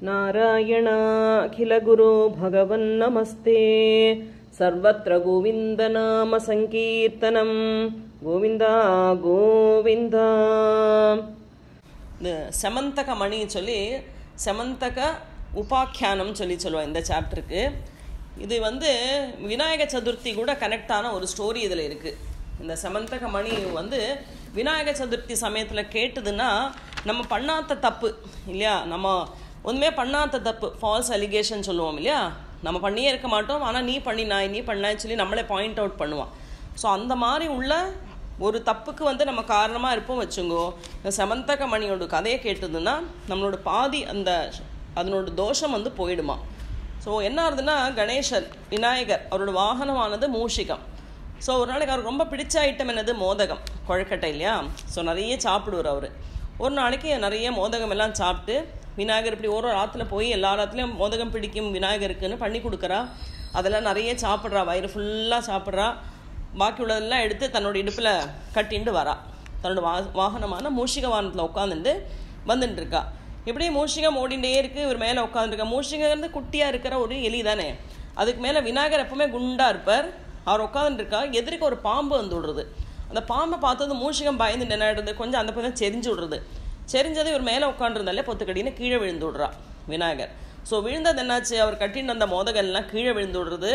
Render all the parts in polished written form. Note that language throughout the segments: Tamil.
नारायणाखिलगुरो भगवन्नमस्ते सर्वत्र गोविन्दनाम संकीर्तनं गोविन्दा गोविन्दा. இந்த செமந்தக மணி சொல்லி செமந்தக உபாக்கியானம் சொல்லுவோம் இந்த சாப்டருக்கு. இது விநாயக சதுர்த்தி கூட கனெக்டான ஒரு ஸ்டோரி இதில் இருக்குது. இந்த செமந்தக மணி விநாயக சதுர்த்தி சமயத்தில் கேட்டதுன்னா நம்ம பண்ணாத தப்பு இல்லையா, நம்ம ஒன்றுமே பண்ணாத தப்பு, ஃபால்ஸ் அலிகேஷன் சொல்லுவோம் இல்லையா, நம்ம பண்ணியே இருக்க மாட்டோம், ஆனால் நீ பண்ணாய் சொல்லி நம்மளே பாயிண்ட் அவுட் பண்ணுவான். ஸோ அந்த மாதிரி உள்ள ஒரு தப்புக்கு நம்ம காரணமாக இருப்போம் வச்சுங்கோ. இந்த செமந்தக மணியோட கதையை கேட்டதுன்னா நம்மளோட பாதி அதனோட தோஷம் போயிடுமா. ஸோ என்ன ஆகுதுன்னா, கணேசர் விநாயகர் அவரோட வாகனமானது மூஷிகம். ஸோ ஒரு நாளைக்கு அவருக்கு ரொம்ப பிடிச்ச ஐட்டம் என்னது, மோதகம், கொழுக்கட்டை இல்லையா. ஸோ நிறைய சாப்பிடுவார் அவர். ஒரு நாளைக்கு நிறைய மோதகம் எல்லாம் சாப்பிட்டு விநாயகர் இப்படி ஒரு ஆற்றுல போய் எல்லா ஆற்றுலையும் மோதகம் பிடிக்கும் விநாயகருக்குன்னு பண்ணி கொடுக்குறா. அதெல்லாம் நிறைய சாப்பிட்றா, வயிறு ஃபுல்லாக சாப்பிட்றா. பாக்கி உள்ளதெல்லாம் எடுத்து தன்னோட இடுப்பில் கட்டின்ட்டு வரா. தன்னோட வாகனமான மூஷிக வாகனத்தில் உட்காந்துட்டு வந்துட்டுருக்கா. இப்படியே மூஷிகம் ஓடிண்டே இருக்குது, இவர் மேலே உட்காந்துருக்கா. மூஷிகம் குட்டியாக இருக்கிற ஒரு எலி தானே, அதுக்கு மேலே விநாயகர் எப்பவுமே குண்டாக இருப்பார். அவர் உட்காந்துருக்கா. எதிர்க்க ஒரு பாம்பு விடுறது. அந்த பாம்பை பார்த்தது மூஷிகம் பயந்துட்டு என்ன ஆகிடுறது, கொஞ்சம் அந்த பக்கம் செரிஞ்சு விடுறது. செரிஞ்சது இவர் மேலே உட்காந்துருந்தாலே பொத்துக்கடின்னு கீழே விழுந்து விடுறா விநாயகர். ஸோ விழுந்தது என்னாச்சு, அவர் கட்டின்னு அந்த மோதகெல்லாம் கீழே விழுந்து விடுறது.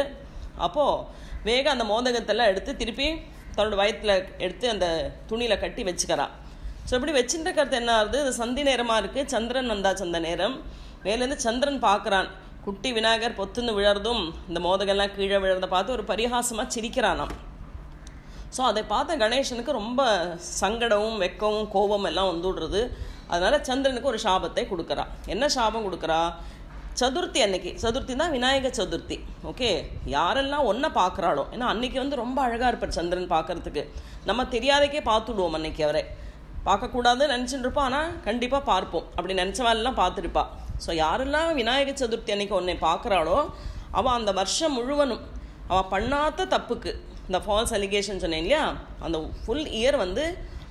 அப்போது வேக அந்த மோதகத்தெல்லாம் எடுத்து திருப்பி தன்னோட வயத்தில் எடுத்து அந்த துணியில் கட்டி வச்சுக்கிறா. ஸோ இப்படி வச்சுட்டு இருக்கிறது என்ன ஆகுது, இது சந்தி நேரமாக இருக்குது, சந்திரன் வந்தாச்சு அந்த நேரம். மேலேருந்து சந்திரன் பார்க்குறான், குட்டி விநாயகர் பொத்துன்னு விழறதும் இந்த மோதகெல்லாம் கீழே விழறதை பார்த்து ஒரு பரிகாசமாக சிரிக்கிறானாம். ஸோ அதை பார்த்த கணேசனுக்கு ரொம்ப சங்கடமும் வெக்கவும் கோபம் எல்லாம் வந்துடுறது. அதனால் சந்திரனுக்கு ஒரு சாபத்தை கொடுக்குறா. என்ன சாபம் கொடுக்குறா, சதுர்த்தி அன்னைக்கு, சதுர்த்தி தான் விநாயக சதுர்த்தி. ஓகே, யாரெல்லாம் ஒன்றை பார்க்குறாளோ, ஏன்னா அன்றைக்கி ரொம்ப அழகாக இருப்பார் சந்திரன் பார்க்குறதுக்கு. நம்ம தெரியாதக்கே பார்த்துடுவோம் அன்றைக்கி. அவரை பார்க்கக்கூடாதுன்னு நினச்சிட்டு இருப்போம், ஆனால் கண்டிப்பாக பார்ப்போம். அப்படி நினச்சவாளெல்லாம் பார்த்துருப்பா. ஸோ யாரெல்லாம் விநாயக சதுர்த்தி அன்னைக்கு ஒன்றை பார்க்குறாளோ அவள் அந்த வருஷம் முழுவதும் அவள் பண்ணாத தப்புக்கு, இந்த ஃபால்ஸ் அலிகேஷன் சொன்னேன் இல்லையா, அந்த ஃபுல் இயர்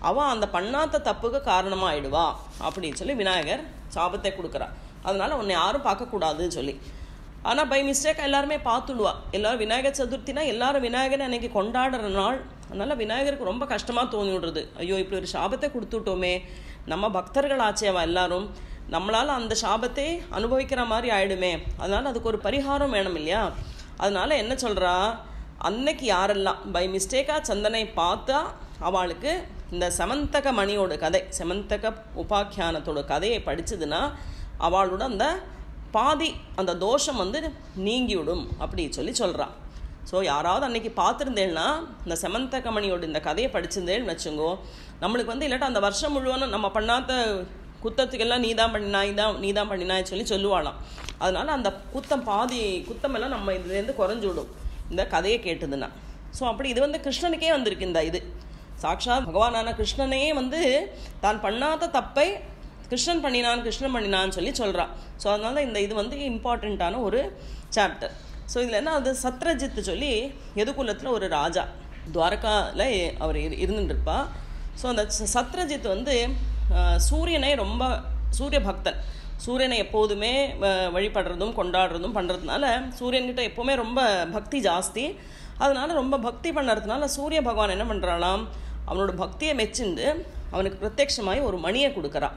அவள் அந்த பண்ணாத தப்புக்கு காரணமாக ஆயிடுவா அப்படின்னு சொல்லி விநாயகர் சாபத்தை கொடுக்குறா. அதனால் உன்னை யாரும் பார்க்கக்கூடாதுன்னு சொல்லி. ஆனால் பை மிஸ்டேக் எல்லாருமே பார்த்துடுவா. எல்லோரும் விநாயகர் சதுர்த்தினா எல்லாரும் விநாயகரை அன்றைக்கி கொண்டாடுற நாள். அதனால் விநாயகருக்கு ரொம்ப கஷ்டமாக தோணி விடுறது. ஐயோ, இப்படி ஒரு சாபத்தை கொடுத்துட்டோமே, நம்ம பக்தர்கள் ஆச்சேவா எல்லாரும், நம்மளால் அந்த சாபத்தை அனுபவிக்கிற மாதிரி ஆயிடுமே. அதனால் அதுக்கு ஒரு பரிகாரம் வேணும் இல்லையா. அதனால் என்ன சொல்கிறா, அன்னைக்கு யாரெல்லாம் பை மிஸ்டேக்காக சந்தனை பார்த்தா அவளுக்கு இந்த செமந்தக மணியோட கதை, செமந்தக உபாக்கியானத்தோட கதையை படித்ததுன்னா அவளோட அந்த பாதி அந்த தோஷம் நீங்கிவிடும் அப்படி சொல்கிறான். ஸோ யாராவது அன்றைக்கி பார்த்துருந்தேன்னா இந்த செமந்தக மணியோட இந்த கதையை படிச்சிருந்தேன்னு வச்சுங்கோ, நம்மளுக்கு இல்லாட்டா அந்த வருஷம் முழுவதும் நம்ம பண்ணாத குத்தத்துக்கெல்லாம் நீ தான் பண்ணினாய் சொல்லுவாளாம். அதனால் அந்த பாதி குத்தமெல்லாம் நம்ம இதுலேருந்து குறைஞ்சி விடும் இந்த கதையை கேட்டதுன்னா. ஸோ அப்படி இது கிருஷ்ணனுக்கே வந்திருக்கு. இந்த இது சாக்ஷாத் பகவானான கிருஷ்ணனே தான் பண்ணாத தப்பை கிருஷ்ணன் பண்ணினான்னு சொல்கிறான். ஸோ அதனால இந்த இது இம்பார்ட்டண்ட்டான ஒரு சாப்டர். ஸோ இதில் என்ன, அது சத்ரஜித்து சொல்லி எதுகுலத்தில் ஒரு ராஜா, துவாரகாவில் அவர் இருந்துட்டுருப்பா. ஸோ அந்த சத்ரஜித் சூரியனை ரொம்ப சூரிய பக்தன். சூரியனை எப்போதுமே வழிபடுறதும் கொண்டாடுறதும் பண்ணுறதுனால சூரியன்கிட்ட எப்போவுமே ரொம்ப பக்தி ஜாஸ்தி. அதனால் ரொம்ப பக்தி பண்ணுறதுனால சூரிய பகவான் என்ன பண்ணுறாளாம், அவனோட பக்தியை மெச்சிண்டு அவனுக்கு பிரத்யட்சமாகி ஒரு மணியை கொடுக்குறான்.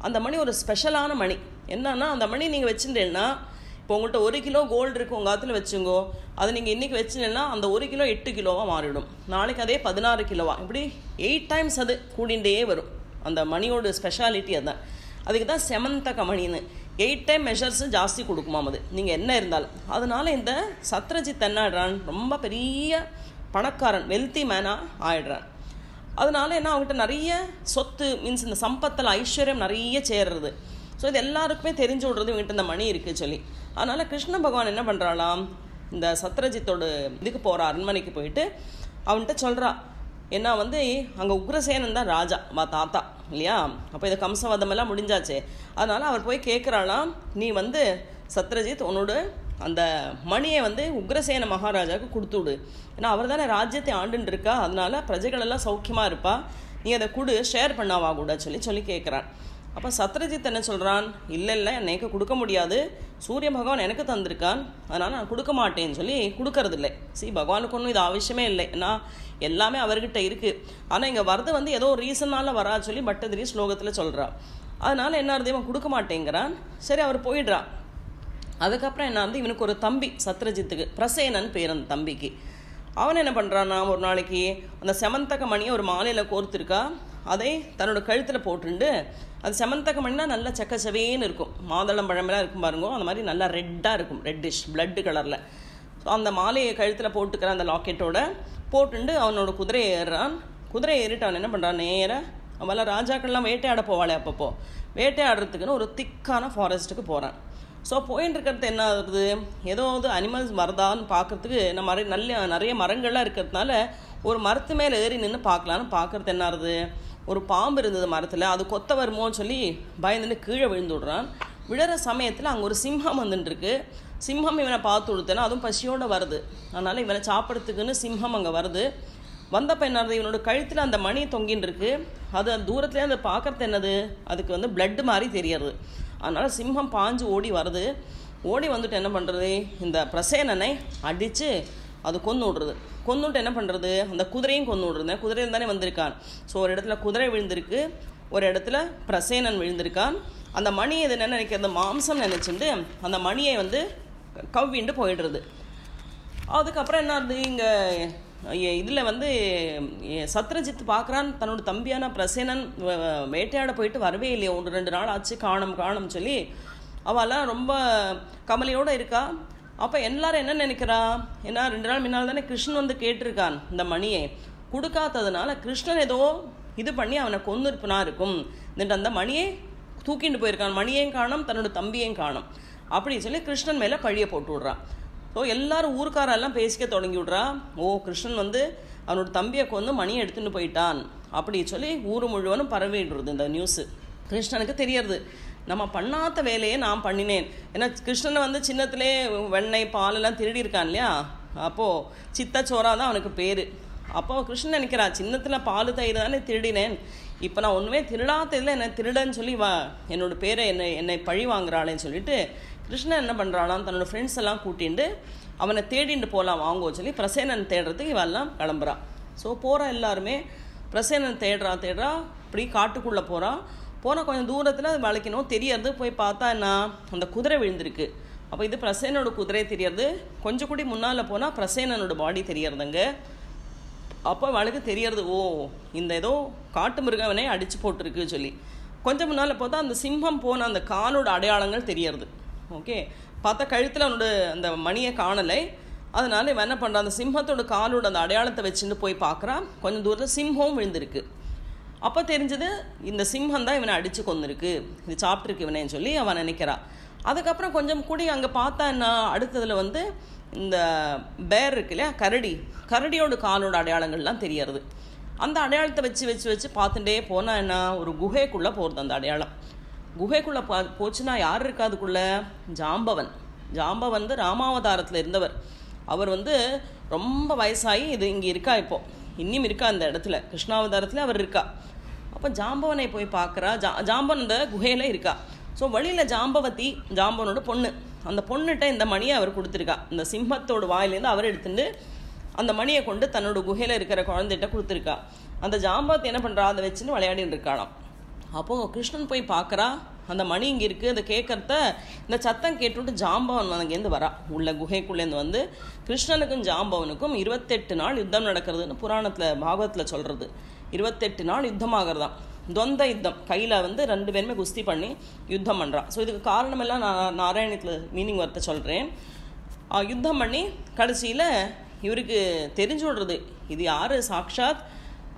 அந்த மணி ஒரு ஸ்பெஷலான மணி. என்னன்னா, அந்த மணி நீங்கள் வச்சுட்டேன்னா, இப்போ உங்கள்கிட்ட 1 கிலோ கோல்டு இருக்குது உங்கள் ஆற்றுல வச்சுங்கோ, அது நீங்கள் இன்றைக்கி வச்சுட்டேன்னா அந்த 1 கிலோ 8 கிலோவாக மாறிடும். நாளைக்கு அதே 16 கிலோவா, இப்படி 8 டைம்ஸ் அது கூடிண்டே வரும். அந்த மணியோட ஸ்பெஷாலிட்டி அதுதான். அதுக்கு தான் செமந்தக மணின்னு 8 டைம் மெஷர்ஸு ஜாஸ்தி கொடுக்குமாம் அது, நீங்கள் என்ன இருந்தாலும். அதனால் இந்த சத்ரஜித் என்ன ஆடுறான், ரொம்ப பெரிய பணக்காரன், வெல்த்தி மேனாக ஆயிடுறான். அதனால என்ன, அவங்ககிட்ட நிறைய சொத்து மீன்ஸ் இந்த சம்பத்தில் ஐஸ்வர்யம் நிறைய சேர்றது. ஸோ இது எல்லாருக்குமே தெரிஞ்சு விடுறது இவங்ககிட்ட இந்த மணி இருக்குது சொல்லி. அதனால் கிருஷ்ண பகவான் என்ன பண்ணுறாளாம், இந்த சத்ரஜித்தோட இதுக்கு போகிற அரண்மனைக்கு போயிட்டு அவன்கிட்ட சொல்கிறா. ஏன்னா அங்கே உக்ரசேனன் தான் ராஜா, தாத்தா இல்லையா. அப்போ இது கம்சவதமெல்லாம் முடிஞ்சாச்சே. அதனால் அவர் போய் கேட்குறாளாம், நீ சத்ரஜித் உன்னோட அந்த மணியை உக்ரசேன மகாராஜாவுக்கு கொடுத்துவிடு. ஏன்னா அவர் தானே ராஜ்யத்தை ஆண்டுன்னு இருக்கா, அதனால பிரஜைகளெல்லாம் சௌக்கியமாக இருப்பா, நீ அதை கொடு, ஷேர் பண்ணாவா கூட சொல்லி கேட்குறான். அப்போ சத்ரஜித் என்ன சொல்கிறான், இல்லை எனக்கு கொடுக்க முடியாது, சூரிய பகவான் எனக்கு தந்திருக்கான், அதனால் நான் கொடுக்க மாட்டேன்னு சொல்லி கொடுக்கறதில்லை. பகவானுக்கு ஒன்றும் இது அவசியமே இல்லை, ஏன்னா எல்லாமே அவர்கிட்ட இருக்குது. ஆனால் இங்கே வரது வந்து ஏதோ ரீசனால் வரா சொல்லி பட்டதிரி ஸ்லோகத்தில் சொல்கிறான். அதனால் என்ன இவன் கொடுக்க மாட்டேங்கிறான். சரி, அவர் போயிடுறான். அதுக்கப்புறம் என்ன இவனுக்கு ஒரு தம்பி சத்ரஜித்துக்கு, பிரசேனன் பேர் அந்த தம்பிக்கு. அவன் என்ன பண்ணுறான்னா, ஒரு நாளைக்கு அந்த செமந்தக மணியை ஒரு மாலையில் கோர்த்துருக்கா, அதை தன்னோட கழுத்தில் போட்டுண்டு, அது செமந்தக மணினா நல்லா சக்கச்சவேன்னு இருக்கும், மாதளம் பழமெல்லாம் இருக்கும் பாருங்க, அந்த மாதிரி நல்லா ரெட்டாக இருக்கும், ரெட்டிஷ் பிளட்டு கலரில். ஸோ அந்த மாலையை கழுத்தில் போட்டுக்கிறான் அந்த லாக்கெட்டோட போட்டுண்டு அவனோட குதிரை ஏறுறான். குதிரை ஏறிட்டு அவன் என்ன பண்ணுறான், நேராக அவெல்லாம் ராஜாக்கள்லாம் வேட்டையாட போவாளே, அப்பப்போ வேட்டையாடுறதுக்குன்னு ஒரு திக்கான ஃபாரஸ்ட்டுக்கு போகிறான். ஸோ போயின்னு இருக்கிறது என்ன ஆகுது, ஏதாவது அனிமல்ஸ் வருதான்னு பார்க்கறதுக்கு நம்ம நிறைய மரங்கள்லாம் இருக்கிறதுனால ஒரு மரத்து மேலே ஏறி நின்று பார்க்கலான்னு பார்க்கறது என்ன ஆகுது, ஒரு பாம்பு இருந்தது மரத்தில், அது கொத்த வருமோன்னு சொல்லி பயந்துட்டு கீழே விழுந்து விடுறான். விழுற சமயத்தில் அங்கே ஒரு சிம்ஹம் வந்துட்டுருக்கு. சிம்ஹம் இவனை பார்த்து கொடுத்தேன்னா அதுவும் பசியோடு வருது, அதனால் இவனை சாப்பிட்றதுக்குன்னு சிம்ஹம் அங்கே வருது. வந்தப்போ என்ன ஆகுது, இவனோட கழுத்தில் அந்த மணி தொங்கின்னு இருக்கு. அது தூரத்துலேயே அந்த பார்க்கறது என்னது, அதுக்கு வந்து பிளட்டு மாதிரி தெரியறது. அதனால் சிம்ஹம் பாஞ்சு ஓடி வருது. ஓடி வந்துட்டு என்ன பண்ணுறது, இந்த பிரசேனனை அடித்து அது கொன்று விடுறது. கொன்னுட்டு என்ன பண்ணுறது, அந்த குதிரையும் கொன்று விடுறது. குதிரையில் தானே வந்திருக்கான். ஸோ ஒரு இடத்துல குதிரை விழுந்திருக்கு, ஒரு இடத்துல பிரசேனன் விழுந்திருக்கான். அந்த மணியை இது என்ன நினைக்கிறது, மாம்சம் நினச்சிட்டு அந்த மணியை வந்து கவ்விண்டு போயிடுறது. அதுக்கப்புறம் என்ன ஆகுது, இங்கே இதில் வந்து சத்ரஜித் பார்க்குறான், தன்னோட தம்பியான பிரசேனன் வேட்டையாட போயிட்டு வரவே இல்லையா, 1-2 நாள் ஆச்சு, காணும் சொல்லி அவெல்லாம் ரொம்ப கமலையோடு இருக்கா. அப்போ எல்லாரும் என்ன நினைக்கிறா, ஏன்னா 2 நாள் முன்னால் தானே கிருஷ்ணன் வந்து கேட்டிருக்கான் இந்த மணியை, கொடுக்காததுனால கிருஷ்ணன் ஏதோ இது பண்ணி அவனை கொன்னிருப்பனா இருக்கும், அந்த மணியை தூக்கிட்டு போயிருக்கான், மணியையும் காணும் தன்னோட தம்பியையும் காணும் அப்படின்னு சொல்லி கிருஷ்ணன் மேலே பழியை போட்டு விட்றான். ஸோ எல்லாரும் ஊருக்காரெல்லாம் பேசிக்க தொடங்கி விட்றா, ஓ கிருஷ்ணன் வந்து அவனோட தம்பியை கொண்டு மணியை எடுத்துகிட்டு போயிட்டான் அப்படி சொல்லி ஊர் முழுவதும் பரவிடுறது இந்த நியூஸு. கிருஷ்ணனுக்கு தெரியறது, நம்ம பண்ணாத வேலையை நான் பண்ணினேன். ஏன்னா கிருஷ்ணனை வந்து சின்னத்திலே வெண்ணெய் பாலெல்லாம் திருடி இருக்கான் இல்லையா, அப்போது சித்தச்சோரா தான் அவனுக்கு பேர். அப்போ கிருஷ்ணன் நினைக்கிறா, சின்னத்தில் பால் தயிர் தானே திருடினேன், இப்போ நான் ஒன்றுமே திருடாததில் என்னை திருடன்னு சொல்லி என்னோட பேரை என்னை பழி வாங்குறாளேன்னு சொல்லிட்டு கிருஷ்ணன் என்ன பண்ணுறாளாம், தன்னோட ஃப்ரெண்ட்ஸ் எல்லாம் கூட்டிகிட்டு அவனை தேடிட்டு போகலாம் வாங்குவோம் சொல்லி பிரசேனன் தேடுறதுக்கு இவெல்லாம் கிளம்புறான். ஸோ போகிற எல்லாருமே பிரசேனன் தேடுறா இப்படி காட்டுக்குள்ளே போனால் கொஞ்சம் தூரத்தில் அது வளைக்கணும் தெரியறது. போய் பார்த்தா என்ன, அந்த குதிரை விழுந்திருக்கு. அப்போ இது பிரசேனோட குதிரை தெரியறது. கொஞ்சம் கூடி முன்னால் போனால் பிரசேனனோட பாடி தெரியறதுங்க. அப்போ அவளுக்கு தெரியறது, ஓ இந்த ஏதோ காட்டு மிருகவனே அடித்து போட்டிருக்கு சொல்லி. கொஞ்சம் முன்னால் பார்த்தா அந்த சிம்மம் போன அந்த காலோட அடையாளங்கள் தெரியறது. ஓகே, பார்த்தா கழுத்தில் அவனோட அந்த மணியை காணலை. அதனால இவன் என்ன பண்ணுறான், அந்த சிம்மத்தோட காலோட அந்த அடையாளத்தை வச்சுட்டு போய் பார்க்குறான். கொஞ்சம் தூரத்தில் சிம்மம் விழுந்திருக்கு. அப்போ தெரிஞ்சது இந்த சிம்மம் தான் இவனை அடித்து கொண்டிருக்கு, இது சாப்பிட்ருக்கு இவனேன்னு சொல்லி அவன் நினைக்கிறான். அதுக்கப்புறம் கொஞ்சம் கூடி அங்கே பார்த்தா என்ன, அடுத்ததில் வந்து இந்த பேர் இருக்கு இல்லையா, கரடியோட காலோட அடையாளங்கள்லாம் தெரியறது. அந்த அடையாளத்தை வச்சு பார்த்துட்டே போனால் என்ன, ஒரு குகைக்குள்ளே போகிறது. அந்த அடையாளம் குகைக்குள்ளே போச்சுன்னா யார் இருக்கா அதுக்குள்ளே, ஜாம்பவன் வந்து ராமாவதாரத்தில் இருந்தவர். அவர் வந்து ரொம்ப வயசாகி இது இங்கே இருக்கா, இப்போது இன்னும் இருக்கா அந்த இடத்துல, கிருஷ்ணாவதாரத்தில் அவர் இருக்கா. அப்போ ஜாம்பவனை போய் பார்க்குறா. ஜாம்பவன் அந்த குகையில் இருக்கா. ஸோ வழியில் ஜாம்பவனோட பொண்ணு, அந்த பொண்ணுகிட்ட இந்த மணியை அவர் கொடுத்துருக்கா. இந்த சிம்மத்தோட வாயிலேருந்து அவர் எடுத்துட்டு அந்த மணியை கொண்டு தன்னோட குகையில் இருக்கிற குழந்தைகிட்ட கொடுத்துருக்கா. அந்த ஜாம்பவத்தை என்ன பண்ணுறா, அதை வச்சுன்னு விளையாடின்னு இருக்காளாம். அப்போது கிருஷ்ணன் போய் பார்க்குறா, அந்த மணி இங்கே இருக்குது. அதை கேட்குறத இந்த சத்தம் கேட்டுவிட்டு ஜாம்பவன் அங்கேருந்து வரா, உள்ள குகைக்குள்ளேருந்து வந்து. கிருஷ்ணனுக்கும் ஜாம்பவனுக்கும் 28 நாள் யுத்தம் நடக்கிறதுன்னு புராணத்தில் பாகவத்தில் சொல்கிறது. 28 நாள் யுத்தமாகறதான், தொந்த யுத்தம். கையில் வந்து 2 பேருமே குஸ்தி பண்ணி யுத்தம் பண்ணுறான். ஸோ இதுக்கு காரணமெல்லாம் நான் நாராயணத்தில் மீனிங் வரத்தை சொல்கிறேன். யுத்தம் பண்ணி கடைசியில் இவருக்கு தெரிஞ்சு விடுறது, இது யார், சாக்ஷாத்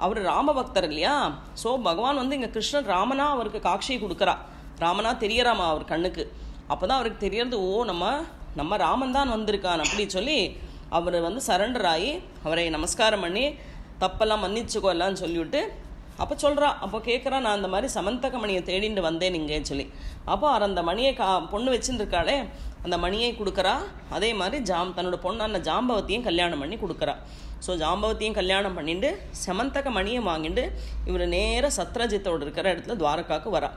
அவர் ராமபக்தர் இல்லையா. ஸோ பகவான் வந்து இங்கே கிருஷ்ணன் ராமனா அவருக்கு காட்சியை கொடுக்குறா, ராமனா தெரியறாமா அவர் கண்ணுக்கு. அப்போ தான் அவருக்கு தெரியறது, ஓ நம்ம ராமன் தான் வந்திருக்கான் அப்படி சொல்லி அவர் வந்து சரண்டர் ஆகி அவரை நமஸ்காரம் பண்ணி தப்பெல்லாம் மன்னிச்சுக்கோ எல்லாம்னு சொல்லிவிட்டு அப்போ சொல்கிறா. அப்போ கேட்குறா, நான் அந்த மாதிரி சமந்தக மணியை தேடிட்டு வந்தேன் இங்கேன்னு சொல்லி. அப்போ அவர் அந்த மணியை பொண்ணு வச்சுருக்காளே அந்த மணியை கொடுக்குறா. அதே மாதிரி தன்னோட பொண்ணான ஜாம்பவத்தையும் கல்யாணம் பண்ணி கொடுக்குறா. ஸோ ஜாம்பவத்தையும் கல்யாணம் பண்ணிட்டு சமந்தக மணியை வாங்கிட்டு இவர் நேராக சத்ரஜித்தோடு இருக்கிற இடத்துல துவாரகாவுக்கு வரா.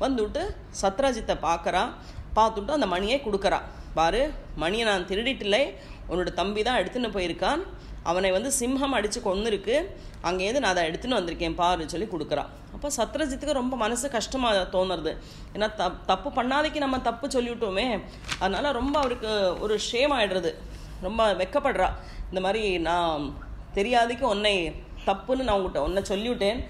வந்துவிட்டு சத்ராஜித்தை பார்க்குறா. பார்த்துட்டு அந்த மணியை கொடுக்குறா. பாரு, மணியை நான் திருடிட்டில்லை, உன்னோட தம்பி தான் எடுத்துன்னு போயிருக்கான், அவனை வந்து சிம்ஹம் அடித்து கொன்று இருக்கு, அங்கேருந்து நான் அதை எடுத்துன்னு வந்திருக்கேன் பாரு சொல்லி கொடுக்குறான். அப்போ சத்ரஜித்துக்கு ரொம்ப மனசு கஷ்டமாக தோணுறது. ஏன்னா தப்பு பண்ணாதைக்கு நம்ம தப்பு சொல்லிவிட்டோமே, அதனால் ரொம்ப அவருக்கு ஒரு ஷேம் ஆகிடுறது, ரொம்ப வெக்கப்படுறா. இந்த மாதிரி நான் தெரியாதைக்கு உன்னை தப்புன்னு நான் உன்னை சொல்லிவிட்டேன்,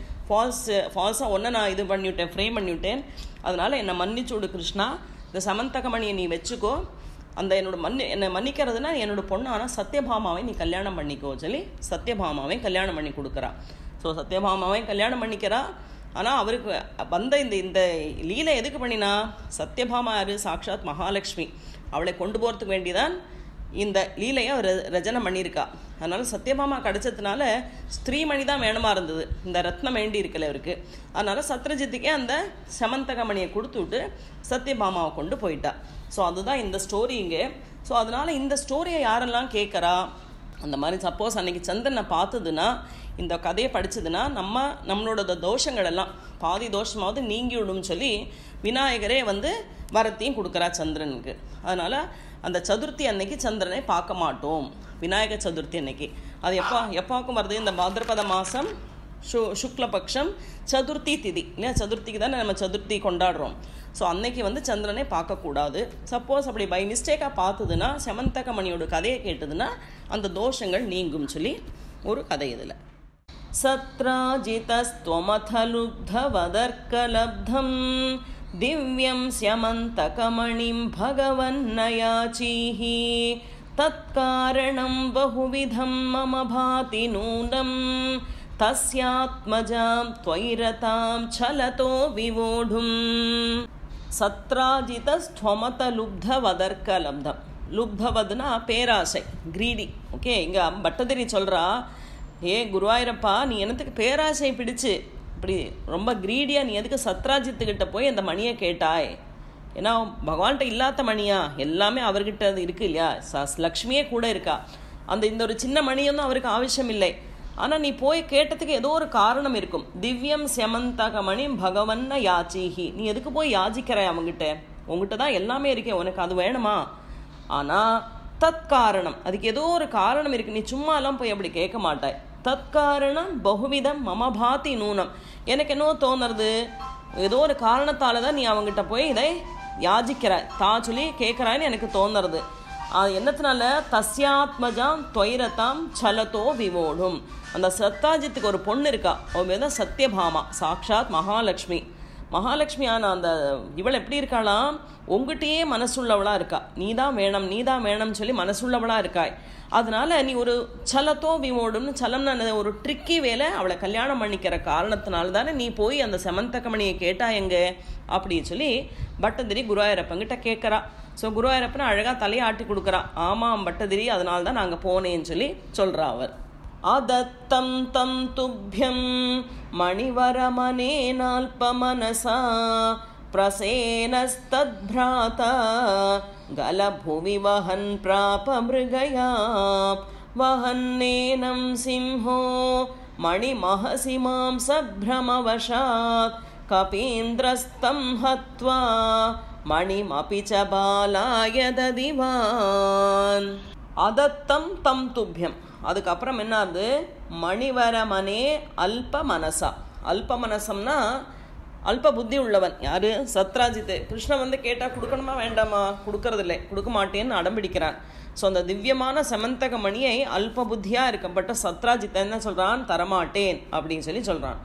ஃபால்ஸாக ஒன்றை நான் இது பண்ணிவிட்டேன், ஃப்ரேம் பண்ணிவிட்டேன், அதனால் என்னை மன்னிச்சு விடு கிருஷ்ணா, இந்த சமந்தகமணியை நீ வச்சுக்கோ, அந்த என்னை மன்னிக்கிறதுனா என்னோட பொண்ணு, ஆனால் சத்யபாமாவை நீ கல்யாணம் பண்ணிக்கோ சொல்லி சத்யபாமாவை கல்யாணம் பண்ணி கொடுக்குறா. ஸோ சத்யபாமாவை கல்யாணம் பண்ணிக்கிறா. ஆனால் அவருக்கு வந்த இந்த லீலை எதுக்கு பண்ணினா, சத்யபாமா யாரு, சாக்ஷாத் மகாலட்சுமி, அவளை கொண்டு போகிறதுக்கு வேண்டிதான் இந்த லீலையை அவர் ரச்சனை பண்ணியிருக்கா. அதனால் சத்யபாமா கிடச்சதுனால ஸ்திரீமணி தான் வேணுமா இருந்தது, இந்த ரத்னம் வேண்டி இருக்கல அவருக்கு. அதனால் சத்ரஜித்துக்கே அந்த சமந்தகமணியை கொடுத்துட்டு சத்யபாமாவை கொண்டு போயிட்டா. ஸோ அதுதான் இந்த ஸ்டோரி இங்கே. ஸோ அதனால் இந்த ஸ்டோரியை யாரெல்லாம் கேட்குறா, அந்த மாதிரி சப்போஸ் அன்றைக்கி சந்திரனை பார்த்ததுன்னா, இந்த கதையை படித்ததுன்னா நம்மளோட தோஷங்கள் எல்லாம் பாதி தோஷமாவது நீங்கிவிடும் சொல்லி விநாயகரே வந்து வரத்தையும் கொடுக்குறா சந்திரனுக்கு. அதனால் அந்த சதுர்த்தி அன்னைக்கு சந்திரனை பார்க்க மாட்டோம், விநாயக சதுர்த்தி அன்னைக்கு. அது எப்பாவுக்கும் வருது, இந்த பாத்ரபத மாதம் சுக்லபக்ஷம் சதுர்த்தி திதி இல்லையா, சதுர்த்திக்கு தானே நம்ம சதுர்த்தி கொண்டாடுறோம். ஸோ அன்னைக்கு வந்து சந்திரனை பார்க்கக்கூடாது. சப்போஸ் அப்படி பை மிஸ்டேக்காக பார்த்ததுன்னா, சமந்தகமணியோட கதையை கேட்டதுன்னா அந்த தோஷங்கள் நீங்கும் சொல்லி ஒரு கதை இதில். சத்ராஜிதஸ்த்வமதலுப்தவதர்க்கலப்தம் திவ்யம் ஸ்யமந்தகமணிம் பகவன்னயாச்சீஹி தத்காரணம் பகுவிதம் மம பாதி நூனம் தஸ்யாத்மஜாம் த்வைரதாம் சலதோ விவோடும். சத்ராஜிதஸ்த்வமதலுப்தவதர்க்கலப்தம். லுப்தவதுனா பேராசை, கிரீடி. ஓகே, இங்கே பட்டதிரி சொல்கிறா, ஏ குருவாயூரப்பா, நீ என்னத்துக்கு பேராசை பிடிச்சு இப்படி ரொம்ப கிரீடியாக நீ எதுக்கு சத்ராஜித்துக்கிட்ட போய் அந்த மணியை கேட்டாய்? ஏன்னா பகவான்கிட்ட இல்லாத மணியா, எல்லாமே அவர்கிட்ட இருக்குது இல்லையா, லக்ஷ்மியே கூட இருக்கா. இந்த ஒரு சின்ன மணியும் அவருக்கு அவசியம் இல்லை. ஆனால் நீ போய் கேட்டதுக்கு ஏதோ ஒரு காரணம் இருக்கும். திவ்யம் செமந்தகமணி பகவன்ன யாச்சீஹி, நீ எதுக்கு போய் யாச்சிக்கிறாய் அவங்ககிட்ட? உங்ககிட்ட தான் எல்லாமே இருக்கே, உனக்கு அது வேணுமா? ஆனால் தற்காரணம், அதுக்கு ஏதோ ஒரு காரணம் இருக்குது, நீ சும்மாலாம் போய் அப்படி கேட்க மாட்டாய். தற்காரணம் பகுவிதம் மம பாதி நூனம், எனக்கு என்னவோ தோணுறது, ஏதோ ஒரு காரணத்தால் தான் நீ அவங்ககிட்ட போய் இதை யாஜிக்கிறாய், சொல்லி கேட்குறான்னு எனக்கு தோணுறது. என்னத்தினால? தஸ்யாத்மஜாம் துவைரதாம் சலதோ விவோடும். அந்த சத்ராஜித்துக்கு ஒரு பொண்ணு இருக்கா, அவன் பேர் தான் சத்யபாமா, சாக்ஷாத் மகாலட்சுமி. மகாலட்சுமியான அந்த இவள் எப்படி இருக்காளாம், உங்ககிட்டயே மனசுள்ளவளாக இருக்கா, நீதான் வேணும் நீதான் வேணும்னு சொல்லி மனசுள்ளவளாக இருக்காய். அதனால நீ ஒரு சலத்தோ விவோடுன்னு, சலம்னு ஒரு ட்ரிக்கி வேலை, அவளை கல்யாணம் பண்ணிக்கிற காரணத்தினால தானே நீ போய் அந்த செமந்தகமணியை கேட்டா எங்க அப்படின்னு சொல்லி பட்டதிரி குருவாயூரப்பங்கிட்ட கேட்குறா. ஸோ குருவாயூரப்பனை அழகாக தலையாட்டி கொடுக்குறா. ஆமாம் பட்டதிரி, அதனால தான் நாங்கள் போனேன்னு சொல்லி சொல்கிறா அவர். அதத்தம் தம் துப்யம் மணிவரமனேனால்பமனசா பிரசேனஸ்தத்ப்ராதா கலபுவி வஹன் பிராப மிருகயா வஹன்னேனம் சிம்ஹோ மணிமஹசி மாம் சப்ரமவசாத் கபீந்திரஸ்தம் ஹத்வா மணிமபி ச பாலாய ததிவான். அதத்தம் தம் துப்யம், அதுக்கப்புறம் என்னது, மணிவரமனே அல்ப மனசா. அல்ப மனசம்னா அல்ப புத்தி உள்ளவன் யாரு, சத்ராஜித்து. கிருஷ்ணன் வந்து கேட்டால் கொடுக்கணுமா வேண்டாமா, கொடுக்கறதில்லை, கொடுக்க மாட்டேன்னு அடம்பிடிக்கிறான். ஸோ அந்த திவ்யமான சமந்தக மணியை அல்ப புத்தியாக இருக்கப்பட்ட சத்ராஜித்தை என்ன சொல்கிறான், தரமாட்டேன் அப்படின்னு சொல்லி சொல்கிறான்.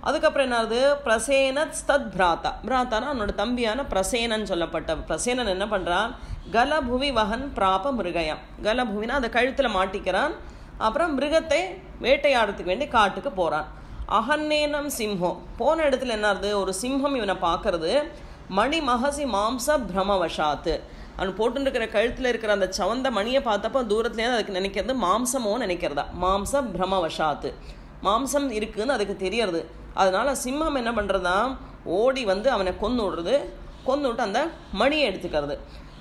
அதுக்கப்புறம் என்னது, பிரசேனத் தத் பிராத்தா. பிராத்தானா அவனோட தம்பியான பிரசேனன் சொல்லப்பட்ட பிரசேனன் என்ன பண்ணுறான், கலபுவி வஹன் பிராப மிருகயம். கலபுவினா அந்த கழுத்தில் மாட்டிக்கிறான். அப்புறம் மிருகத்தை வேட்டையாடுறதுக்கு வேண்டி காட்டுக்கு போகிறான். அகன்னேனம் சிம்ஹோ, போன இடத்துல என்னது, ஒரு சிம்ஹம் இவனை பார்க்கறது. மணி மகசி மாம்ச பிரமவசாத்து, அவன் போட்டுருக்கிற கழுத்தில் இருக்கிற அந்த சவந்த மணியை பார்த்தப்போ தூரத்துலேருந்து அதுக்கு நினைக்கிறது மாம்சமோ நினைக்கிறதா, மாம்ச பிரமவசாத்து, மாம்சம் இருக்குன்னு அதுக்கு தெரியறது. அதனால சிம்மம் என்ன பண்ணுறதா, ஓடி வந்து அவனை கொன்று விட்டு அந்த மணியை எடுத்துக்கிறது.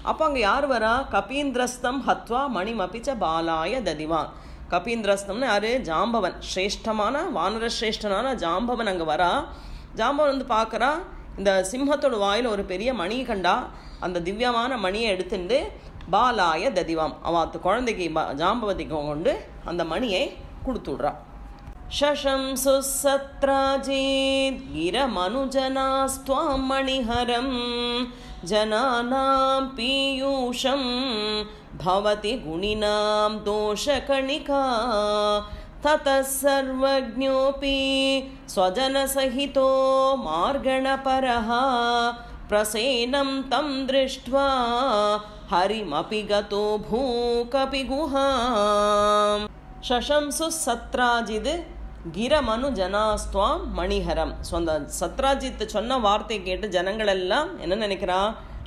அப்போ அங்கே யார் வரா, கபீந்திரஸ்தம் ஹத்வா மணிமபிச்ச பாலாய ததிவான். கபீந்திரஸ்தம்னு யாரு, ஜாம்பவன், சிரேஷ்டமான வானர சிரேஷ்டனான ஜாம்பவன் அங்கே வரா. ஜாம்பவன் வந்து பார்க்குறா, இந்த சிம்மத்தோட வாயில் ஒரு பெரிய மணி கண்டா அந்த திவ்யமான மணியை எடுத்துட்டு பாலாய ததிவாம் அவத்து குழந்தைக்கு ஜாம்பவதிக்கு கொண்டு அந்த மணியை கொடுத்து விடுறா. ஷஷம்சு சத்ராஜித் கிரமனுஜனாஸ்த்வாம் மணிஹரம் ஜனானாம் பீயூஷம் பவதி குணினாம் தோஷகணிகா ததः சர்வஜ்ஞோபி ஸ்வஜனசஹிதோ மார்கணபரஹ பிரசேனம் தம் திருஷ்ட்வா ஹரிமபி கதோ பூகபி குஹாம். ஷஷம்சு சத்ராஜித் கிரமனு ஜனாஸ்துவாம் மணிஹரம். ஸோ அந்த சத்ராஜித் சொன்ன வார்த்தை கேட்டு ஜனங்கள் எல்லாம் என்ன நினைக்கிறா,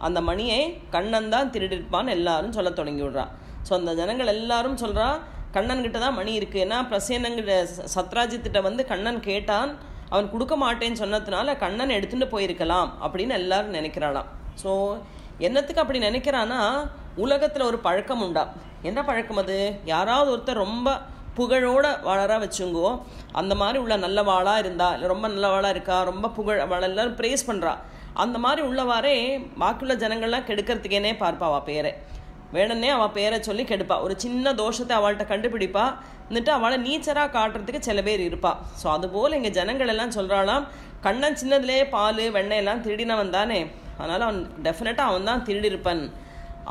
அந்த மணியை கண்ணன் தான் திருடிருப்பான்னு எல்லாரும் சொல்ல தொடங்கி விடுறா. ஸோ அந்த ஜனங்கள் எல்லாரும் சொல்கிறா கண்ணன்கிட்ட தான் மணி இருக்குது. ஏன்னா பிரசேனங்கிட்ட சத்ராஜித்திட்ட வந்து கண்ணன் கேட்டான், அவன் கொடுக்க மாட்டேன்னு சொன்னதுனால கண்ணன் எடுத்துகிட்டு போயிருக்கலாம் அப்படின்னு எல்லாரும் நினைக்கிறாளாம். ஸோ என்னத்துக்கு அப்படி நினைக்கிறான்னா, உலகத்தில் ஒரு பழக்கம் உண்டா. என்ன பழக்கம் அது? யாராவது ஒருத்தர் ரொம்ப புகழோட வாழறா வச்சுங்கோ, அந்த மாதிரி உள்ள நல்லவாளாக இருந்தா, இல்லை ரொம்ப நல்லவாளாக இருக்கா, ரொம்ப புகழ் அவளை எல்லாரும் ப்ரேஸ் பண்ணுறா, அந்த மாதிரி உள்ளவாறே பாக்கியுள்ள ஜனங்கள்லாம் கெடுக்கிறதுக்கேனே பார்ப்பா. அவள் பேரை வேணுன்னே அவள் பேரை சொல்லி கெடுப்பா. ஒரு சின்ன தோஷத்தை அவள்கிட்ட கண்டுபிடிப்பா, வந்துட்டு அவளை நீச்சராக காட்டுறதுக்கு சில பேர் இருப்பா. ஸோ அதுபோல் இங்கே ஜனங்கள் எல்லாம் சொல்கிறாளாம், கண்ணன் சின்னதுலேயே பால் வெண்ணெய் எல்லாம் திருடினவன் தானே, அதனால் அவன் டெஃபினட்டாக அவன் தான் திருடிருப்பான்,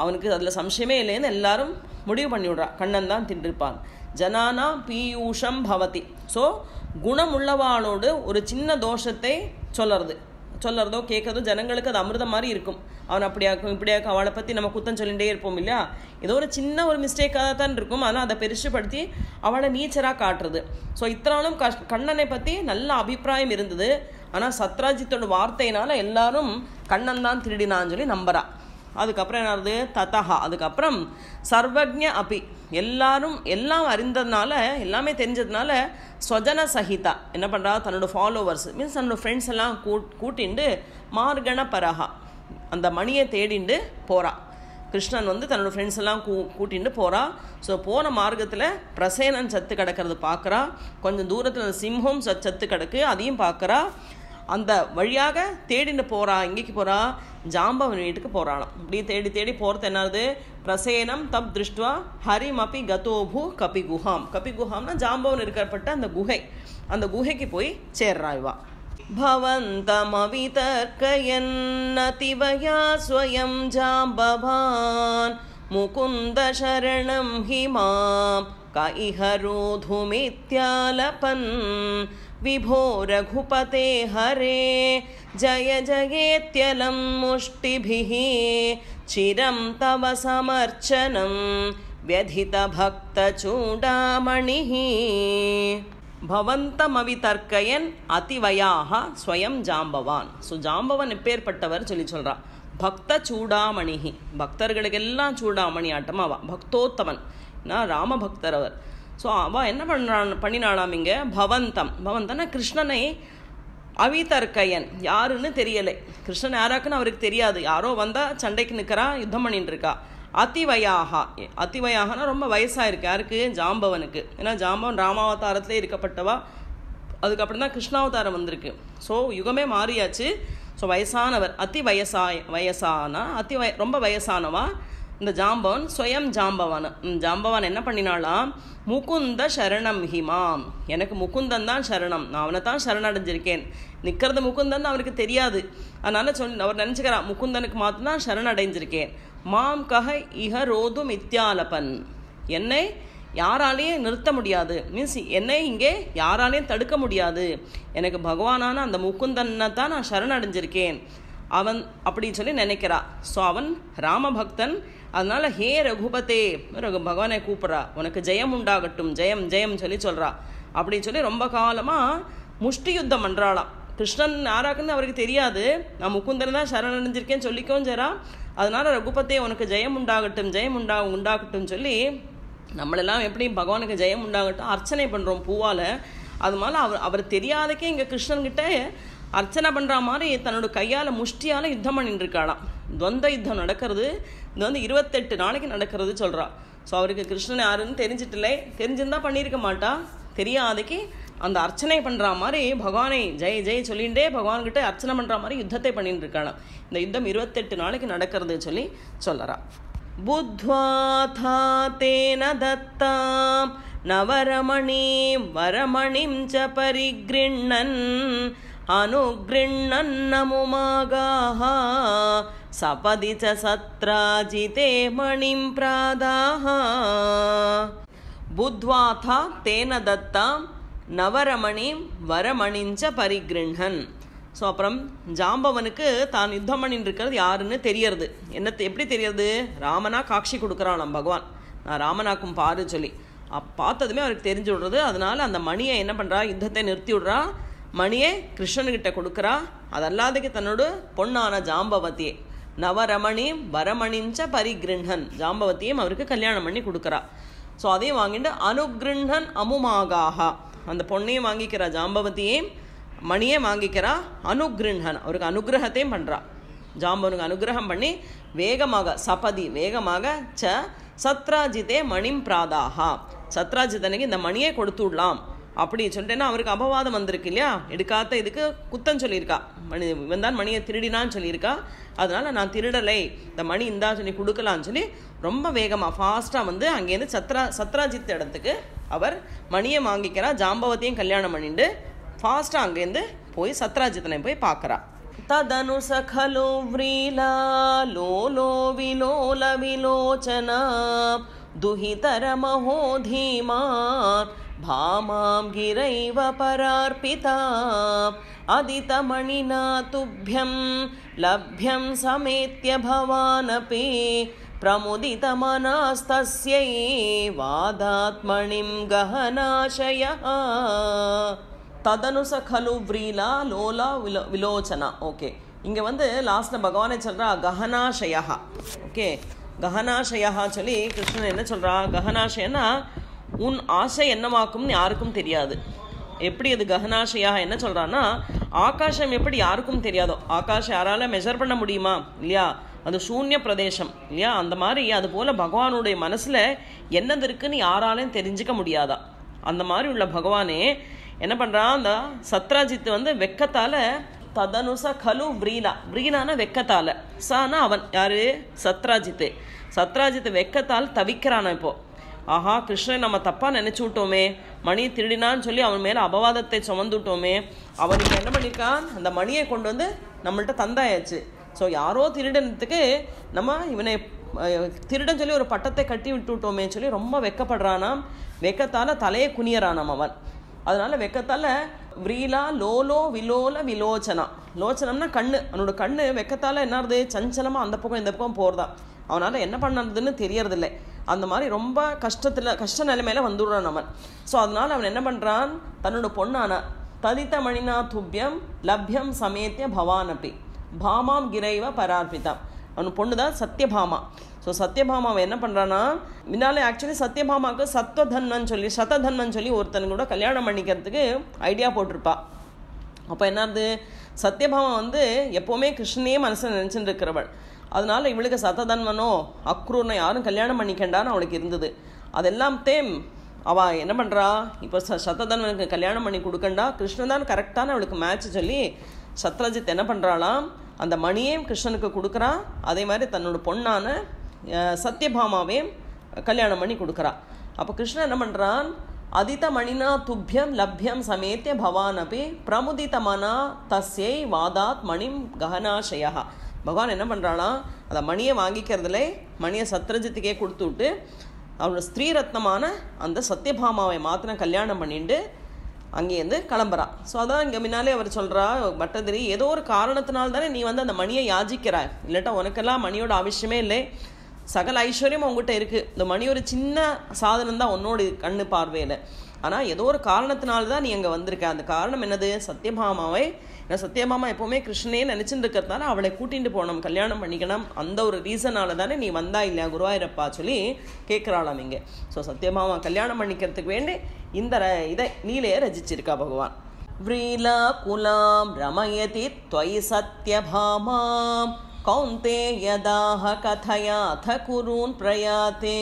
அவனுக்கு அதில் சம்சயமே இல்லைன்னு எல்லாரும் முடிவு பண்ணி விட்றா, கண்ணன் தான் திருடிருப்பான். ஜனானா பீயூஷம் பவதி. ஸோ குணம் உள்ளவாளோடு ஒரு சின்ன தோஷத்தை சொல்லறதோ கேட்கறதோ ஜனங்களுக்கு அது அமிர்தம் மாதிரி இருக்கும். அவன் அப்படியாக்கும் இப்படியாக்கும் அவளை பற்றி நம்ம குத்தம் சொல்லிகிட்டே இருப்போம் இல்லையா, ஏதோ ஒரு சின்ன ஒரு மிஸ்டேக்காக தான் இருக்கும், ஆனால் அதை பெருசுப்படுத்தி அவளை நீச்சராக காட்டுறது. ஸோ இத்தனாலும் கண்ணனை பற்றி நல்ல அபிப்பிராயம் இருந்தது, ஆனால் சத்ராஜித்தோட வார்த்தையினால எல்லாரும் கண்ணன் தான் திருடினான்னு சொல்லி நம்புறா. அதுக்கப்புறம் என்ன ஆகுது, ததஹா அதுக்கப்புறம் சர்வஜ்ஞ அபி எல்லாம் அறிந்ததுனால எல்லாமே தெரிஞ்சதுனால ஸ்வஜன சஹிதா என்ன பண்ணுறா, தன்னோட ஃபாலோவர்ஸ் மீன்ஸ் தன்னோட ஃப்ரெண்ட்ஸ் எல்லாம் கூட்டிண்டு மார்கண பரஹா அந்த மணியை தேடிண்டு போகிறா. கிருஷ்ணன் வந்து தன்னோட ஃப்ரெண்ட்ஸ் எல்லாம் கூட்டிட்டு போகிறா. ஸோ போன மார்க்கத்தில் பிரசேனன் சத்து கிடக்கிறது பார்க்குறா, கொஞ்சம் தூரத்தில் சிம்ஹம் சத்து கிடக்கு அதையும் பார்க்குறா. அந்த வழியாக தேடின்னு போகிறா. எங்கேக்கு போகிறா, ஜாம்பவன் வீட்டுக்கு போகிறாளாம். இப்படி தேடி போகிறது என்னது, பிரசேனம் தப் திருஷ்டுவா ஹரிமபி கதோபு கபி குஹாம். கபி குஹாம்னா ஜாம்பவன் இருக்கப்பட்ட அந்த குகை, அந்த குகைக்கு போய் சேர்றா இவா. பவந்தமவிதர்க்கயன்னதிவயா ஸ்வயம் ஜாம்பவான் முகுந்த சரணம் ஹிமாம் கைஹரோதுமித்யாலபன் விபோ ரகுபதே ஹரே ஜய ஜயேத்யலம் முஷ்டிபிஹி சிரம் தவ சமர்ச்சனம் व्यधित भक्त चूडामणिः பவந்தமவிதர்க்கயன் அதிவயாக ஸ்வயம் ஜாம்பவான். ஸோ ஜாம்பவன் எப்பேற்பட்டவர் சொல்லி சொல்கிறா. பக்த சூடாமணிஹி பக்தர்களுக்கெல்லாம் சூடாமணி ஆட்டம் அவள் பக்தோத்தமன், நான் ராமபக்தர் அவர். ஸோ அவள் என்ன பண்ணினாலாம் இங்கே, பவந்தன கிருஷ்ணனை அவிதர்க்கயன் யாருன்னு தெரியலை, கிருஷ்ணன் யாராக்குன்னு அவருக்கு தெரியாது, யாரோ வந்தால் சண்டைக்கு நிற்கிறா, யுத்தம் பண்ணிட்டு இருக்கா. அதிவயாகனா ரொம்ப வயசாயிருக்கு யாருக்கு, ஜாம்பவனுக்கு. ஏன்னா ஜாம்பவன் ராமாவதாரத்திலே இருக்கப்பட்டவா, அதுக்கப்புறம் தான் கிருஷ்ணாவதாரம் வந்திருக்கு. ஸோ யுகமே மாறியாச்சு. ஸோ வயசானவர், வயசானா ரொம்ப வயசானவா இந்த ஜாம்பவன். ஸ்வயம் ஜாம்பவான் என்ன பண்ணினாலாம், முகுந்த சரணம் ஹிமாம், எனக்கு முகுந்தன் தான் சரணம், நான் அவனை தான் சரணடைஞ்சிருக்கேன். நிற்கிறது முகுந்தன் அவருக்கு தெரியாது, அதனால அவர் நினச்சிக்கிறான் முகுந்தனுக்கு மாத்திரம் சரணடைஞ்சிருக்கேன். மாம் கஹ இஹ ரோது மித்யாலபன், என்னை யாராலையும் நிறுத்த முடியாது, மீன்ஸ் என்னை இங்கே யாராலையும் தடுக்க முடியாது, எனக்கு பகவானான அந்த முகுந்தனை தான் நான் சரணடைஞ்சிருக்கேன் அவன் அப்படின்னு சொல்லி நினைக்கிறா. ஸோ அவன் ராமபக்தன், அதனால ஹே ரகுபதே பகவானை கூப்பிட்றா, உனக்கு ஜெயம் உண்டாகட்டும், ஜெயம் ஜெயம் சொல்கிறா. அப்படின்னு சொல்லி ரொம்ப காலமாக முஷ்டி யுத்தம் பண்ணுறாளாம். கிருஷ்ணன் யாராக்குன்னு அவருக்கு தெரியாது, நான் முகுந்தனை தான் சரணடைஞ்சிருக்கேன்னு சொல்லிக்கவும் செய்றா. அதனால ரகுபதே உனக்கு ஜெயம் உண்டாகட்டும், ஜெயம் உண்டாகட்டும் சொல்லி நம்மளெல்லாம் எப்படி பகவானுக்கு ஜெயம் உண்டாகட்டும் அர்ச்சனை பண்ணுறோம் பூவால், அது மாதிரி அவர் தெரியாதக்கே இங்கே கிருஷ்ணன்கிட்ட அர்ச்சனை பண்ணுற மாதிரி தன்னோட கையால் முஷ்டியால் யுத்தம் பண்ணிட்டு இருக்காளாம். துவந்த யுத்தம் நடக்கிறது, இது வந்து 28 நாளைக்கு நடக்கிறது சொல்கிறா. ஸோ அவருக்கு கிருஷ்ணன் யாருன்னு தெரிஞ்சிட்டில்லை, தெரிஞ்சிருந்தா பண்ணியிருக்க மாட்டா, தெரியாதக்கு அந்த அர்ச்சனை பண்ணுற மாதிரி பகவானை ஜெய் ஜெய் சொல்லிகிட்டே பகவான்கிட்ட அர்ச்சனை பண்ணுற மாதிரி யுத்தத்தை பண்ணிட்டு இருக்காளாம். இந்த யுத்தம் 28 நாளைக்கு நடக்கிறது சொல்லி சொல்லறா. புத்வாதா தேன தத்தாம் நவரமணீம் வரமணிம் ச பரிக்ருண்ணன் அனுக்ருண்ணன் நமுமாகாஹ சபதி ச சத்ராஜிதே மணிம் பிராதாஹ. புத்வாதா தேன தத்தாம் நவரமணிம் வரமணிஞ்ச பரிக்ருண்ணன். ஸோ அப்புறம் ஜாம்பவனுக்கு தான் யுத்தம் பண்ணிட்டு இருக்கிறது யாருன்னு தெரியறது. எப்படி தெரியறது? ராமனா காட்சி கொடுக்குறான் பகவான், நான் ராமனாக்கும் பாரு சொல்லி. பார்த்ததுமே அவருக்கு தெரிஞ்சு விடுறது. அதனால அந்த மணியை என்ன பண்ணுறா, யுத்தத்தை நிறுத்தி விடுறா, மணியை கிருஷ்ணன்கிட்ட கொடுக்குறா. அதல்லாதக்கு தன்னோட பொண்ணான ஜாம்பவதியை நவரமணியும் வரமணிஞ்ச பரிக்ருண்ணன், ஜாம்பவதியும் அவருக்கு கல்யாணம் பண்ணி கொடுக்குறா. ஸோ அதையும் வாங்கிட்டு அனுக்ருண்ணன் அமுமாகாஹா, அந்த பொண்ணையும் வாங்கிக்கிறா, ஜாம்பவதியையும் மணியே வாங்கிக்கிறா. அனுக்ருண்ணன், அவருக்கு அனுகிரகத்தையும் பண்ணுறா. ஜாம்பவனுக்கு அனுகிரகம் பண்ணி வேகமாக சபதி வேகமாக ச சத்ராஜிதே மணிம் பிராதாஹா, சத்ராஜிதனுக்கு இந்த மணியை கொடுத்து விடலாம் அப்படி சொல்லிட்டேன்னா அவருக்கு அபவாதம் வந்திருக்கு இல்லையா, எடுக்காத இதுக்கு குத்தம் சொல்லியிருக்கா. இவன் தான் மணியை திருடினான்னு சொல்லியிருக்கா. அதனால நான் திருடலை, இந்த மணி இந்தா சொல்லி கொடுக்கலான்னு சொல்லி ரொம்ப வேகமாக ஃபாஸ்ட்டாக வந்து அங்கேருந்து சத்ராஜித் இடத்துக்கு அவர் மணியை வாங்கிக்கிறா. ஜாம்பவத்தையும் கல்யாணம் பண்ணிட்டு ஃபாஸ்ட்டாக அங்கேருந்து போய் சத்ராஜித்தனை போய் பார்க்குறா. ததனு சகலு விரீலா லோலோ விலோல விலோச்சனா துஹிதர மஹோ தீமான் பாமாம் கிரைவ பரார்பிதா அதிதமணினா துப்யம் லப்யம் சமேத்ய பவானபி பிரமுதிதமனாஸ்தஸ்யை வாதாத்மணிம் கஹனாஷயः. ததனுச கலு விரீலா லோலா விலோச்சனா. ஓகே, இங்கே வந்து லாஸ்ட்டில் பகவானே சொல்கிறா கஹனாஷயா. ஓகே, கஹனாஷயா சொல்லி கிருஷ்ணன் என்ன சொல்கிறா, கஹனாஷயன்னா உன் ஆசை என்னவாக்கும்னு யாருக்கும் தெரியாது. எப்படி அது கஹனாஷயா என்ன சொல்கிறான்னா, ஆகாசம் எப்படி யாருக்கும் தெரியாதோ, ஆகாஷம் யாரால மெஷர் பண்ண முடியுமா இல்லையா, அது சூன்ய பிரதேசம் இல்லையா, அந்த மாதிரி அது போல் பகவானுடைய மனசில் என்னது இருக்குன்னு யாராலையும் தெரிஞ்சிக்க முடியாதா. அந்த மாதிரி உள்ள பகவானே என்ன பண்ணுறான், அந்த சத்ராஜித் வந்து வெக்கத்தால் ததனுச கலு விரீலா, விரீலான வெக்கத்தால், சானா அவன் யாரு சத்ராஜித்து, சத்ராஜித்து வெக்கத்தால் தவிக்கிறான். இப்போ ஆஹா கிருஷ்ணன் நம்ம தப்பாக நினச்சி விட்டோமே, மணி திருடினான்னு சொல்லி அவன் மேலே அபவாதத்தை சுமந்து விட்டோமே, அவனுக்கு என்ன பண்ணியிருக்கான், அந்த மணியை கொண்டு வந்து நம்மள்கிட்ட தந்தாயாச்சு. ஸோ யாரோ திருடனத்துக்கு நம்ம இவனை திருடன் சொல்லி ஒரு பட்டத்தை கட்டி விட்டுவிட்டோமே சொல்லி ரொம்ப வெக்கப்படுறானாம். வெக்கத்தால் தலையை குனியறானாம் அவன். அதனால வெக்கத்தால் விரீலா லோலோ விலோல விலோச்சனா, லோச்சனம்னா கண்ணு, அவனோட கண்ணு வெக்கத்தால் என்னது சஞ்சலமாக அந்த பக்கம் இந்த பக்கம் போகிறதான். அவனால் என்ன பண்ணுறதுன்னு தெரியறதில்லை. அந்த மாதிரி ரொம்ப கஷ்ட நிலைமையில வந்துடுறான் அவன். ஸோ அதனால் அவன் என்ன பண்ணுறான், தன்னோட பொண்ணான ததித்த மணினா துப்யம் லப்யம் சமேத்திய பவானபி பாமாம் கிரைவ பரார்பிதாம், அவன் பொண்ணு தான் சத்யபாமா. ஸோ சத்யபாமாவை என்ன பண்ணுறான்னா, முன்னாலே ஆக்சுவலி சத்யபாமாவுக்கு சத்வதன்வன் சொல்லி சததன்வன் சொல்லி ஒருத்தன் கூட கல்யாணம் பண்ணிக்கிறதுக்கு ஐடியா போட்டிருப்பா. அப்போ என்னது, சத்யபாமா வந்து எப்போவுமே கிருஷ்ணனையே மனசில் நினச்சிட்டு இருக்கிறவள். அதனால இவளுக்கு சததன்வனோ அக்ரூர்னோ யாரும் கல்யாணம் பண்ணிக்கண்டான்னு அவளுக்கு இருந்தது. அதெல்லாம் அவள் என்ன பண்ணுறா, இப்போ சததன்வனுக்கு கல்யாணம் பண்ணி கொடுக்கண்டா, கிருஷ்ணன் தான் கரெக்டான அவளுக்கு மேட்ச் சொல்லி சத்ராஜித் என்ன பண்ணுறாளாம், அந்த மணியையும் கிருஷ்ணனுக்கு கொடுக்குறா. அதே மாதிரி தன்னோட பொண்ணான சத்யபாமாவையும் கல்யாணம் பண்ணி கொடுக்குறா. அப்போ கிருஷ்ணன் என்ன பண்ணுறான், அதித மணினா துப்யம் லப்யம் சமேத்திய பவானபி பிரமுதிதமனா தஸ்யை வாதாத் மணிம் கஹனாஷயா. பகவான் என்ன பண்ணுறானா, அந்த மணியை வாங்கிக்கிறதுல மணியை சத்ரஜித்துக்கே கொடுத்து விட்டு அவனோட ஸ்திரீ ரத்னமான அந்த சத்யபாமாவை மாத்திரம் கல்யாணம் பண்ணிட்டு அங்கேருந்து கிளம்புறா. ஸோ அதான் இங்கே முன்னாலே அவர் சொல்கிறா, பட்டதிரி ஏதோ ஒரு காரணத்தினால்தானே நீ வந்து அந்த மணியை யாஜிக்கிறாய், இல்லாட்டா உனக்கெல்லாம் மணியோட அவசியமே இல்லை, சகல ஐஸ்வர்யம் உங்ககிட்ட இருக்குது, இந்த மணி ஒரு சின்ன சாதனம் தான் உன்னோட கண்ணு பார்வையில், ஆனால் ஏதோ ஒரு காரணத்தினால்தான் நீ அங்கே வந்திருக்க. அந்த காரணம் என்னது, சத்யபாமாவை, சத்யபாமா எப்போவுமே கிருஷ்ணனே நினச்சிட்டு இருக்கிறதுனால அவளை கூட்டிகிட்டு போகணும், கல்யாணம் பண்ணிக்கணும், அந்த ஒரு ரீசனால தானே நீ வந்தா இல்லையா குருவாயிரப்பா சொல்லி கேட்குறாளாம் இங்கே. ஸோ சத்யபாமா கல்யாணம் பண்ணிக்கிறதுக்கு வேண்டி இந்த இதை லீலையை ரசிச்சிருக்கா பகவான். விரீலா குலாம் ரமயதி த்வயி சத்யபாமாம் கௌந்தேயதாஹ கதயாத குரூன் பிரயாதே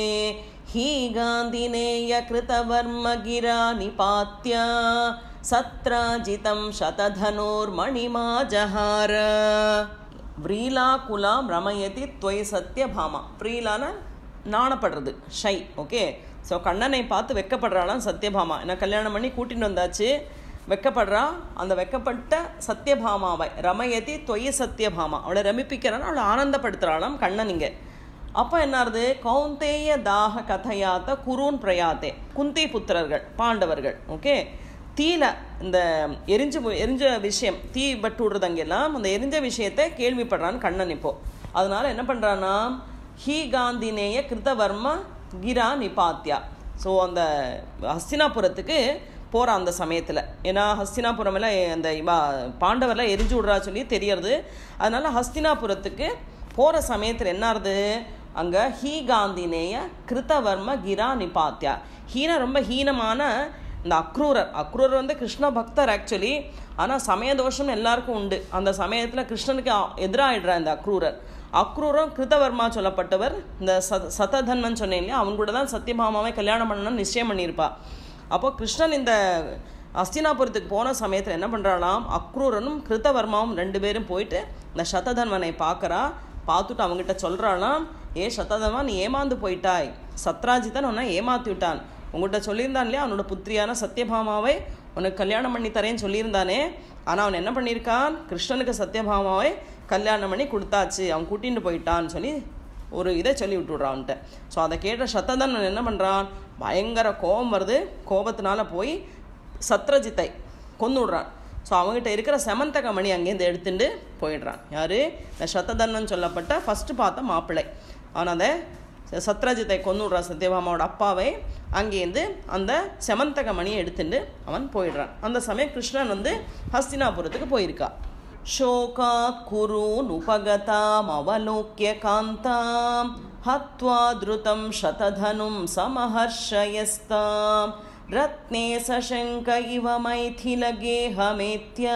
ஹீ காந்தினேய கிருதவர்ம கிரா நிபாத்ய சத்ராஜிதம் சததனோர் மணிமா ஜஹார. விரீலாகுலாம் ரமயதி துவை சத்யபாமா. விரீலான நாணப்படுறது, ஷை. ஓகே, ஸோ கண்ணனை பார்த்து வெக்கப்படுறாளாம் சத்யபாமா. ஏன்னா கல்யாணம் பண்ணி கூட்டின்னு வந்தாச்சு, வெக்கப்படுறா. அந்த வெக்கப்பட்ட சத்யபாமாவை ரமயதி தொய் சத்யபாமா, அவளை ரமிப்பிக்கிறான், அவளை ஆனந்தப்படுத்துகிறாளாம் கண்ணன் இங்கே. அப்போ என்னாருது, கௌந்தேய தாக கதையாத்த குருன் பிரயாத்தே, குந்தி புத்திரர்கள் பாண்டவர்கள். ஓகே, தீல இந்த எரிஞ்ச விஷயம், தீ பட்டு விடுறது அங்கெல்லாம், அந்த எரிஞ்ச விஷயத்தை கேள்விப்படுறான் கண்ணன். இப்போ அதனால என்ன பண்ணுறான்னா, ஹீ காந்தினேய கிருதவர்ம கிரா நிபாத்யா. ஸோ அந்த ஹஸ்தினாபுரத்துக்கு போகிற அந்த சமயத்தில், ஏன்னா ஹஸ்தினாபுரமெல்லாம் அந்த பாண்டவர்லாம் எரிஞ்சு விட்றா சொல்லி தெரியறது. அதனால் ஹஸ்தினாபுரத்துக்கு போகிற சமயத்தில் என்னாருது, அங்கே ஹீ காந்தினேய கிருதவர்ம கிரா நிபாத்யா. ரொம்ப ஹீனமான இந்த அக்ரூரர் வந்து கிருஷ்ண பக்தர் ஆக்சுவலி. ஆனால் சமய தோஷம் எல்லாருக்கும் உண்டு. அந்த சமயத்தில் கிருஷ்ணனுக்கு எதிராகிடுறா இந்த அக்ரூரம் கிருதவர்மா சொல்லப்பட்டவர். இந்த சததன்மன் சொன்னேன் இல்லையா, அவங்க கூட தான் சத்யபாமாவை கல்யாணம் பண்ணணும்னு நிச்சயம் பண்ணியிருப்பா. அப்போ கிருஷ்ணன் இந்த ஹஸ்தினாபுரத்துக்கு போன சமயத்தில் என்ன பண்ணுறாளாம், அக்ரூரனும் கிருதவர்மாவும் 2 பேரும் போயிட்டு இந்த சததன்மனை பார்த்துட்டு அவங்ககிட்ட சொல்கிறாளாம், சததன்மா நீ ஏமாந்து போயிட்டாய், சத்ராஜிதன் உன்னை ஏமாற்றி விட்டான். உங்கள்கிட்ட சொல்லியிருந்தான் இல்லையா, அவனோட புத்திரியான சத்யபாமாவை உனக்கு கல்யாணம் பண்ணி தரேன்னு சொல்லியிருந்தானே. ஆனால் அவன் என்ன பண்ணியிருக்கான், கிருஷ்ணனுக்கு சத்யபாமாவை கல்யாணம் பண்ணி கொடுத்தாச்சு, அவன் கூட்டின்னு போயிட்டான்னு சொல்லி ஒரு இதை சொல்லி விட்டுவிட்றான் அவன்கிட்ட. ஸோ அதை கேட்ட சத்ததன் என்ன பண்ணுறான், பயங்கர கோபம் வருது. கோபத்தினால போய் சத்ரஜித்தை கொன்று விடுறான். ஸோ அவங்ககிட்ட இருக்கிற செமந்தக மணி அங்கேருந்து எடுத்துட்டு போயிடுறான். யார், இந்த சத்ததன்னு சொல்லப்பட்ட ஃபஸ்ட்டு பார்த்த மாப்பிள்ளை. ஆனால் அதை சத்ரஜித்தை கொன்று விடுறான், சத்யபாமாவோட அப்பாவை. அங்கேருந்து அந்த செமந்தக மணியை எடுத்துட்டு அவன் போயிடுறான். அந்த சமயம் கிருஷ்ணன் வந்து ஹஸ்தினாபுரத்துக்கு போயிருக்கா. शोकात् कुरून् उपगताम् अवलोक्य कान्ताम् हत्वा द्रुतं शतधनुं समहर्षयस्ताम् रत्ने सशङ्क इव मैथिलगेहमेत्य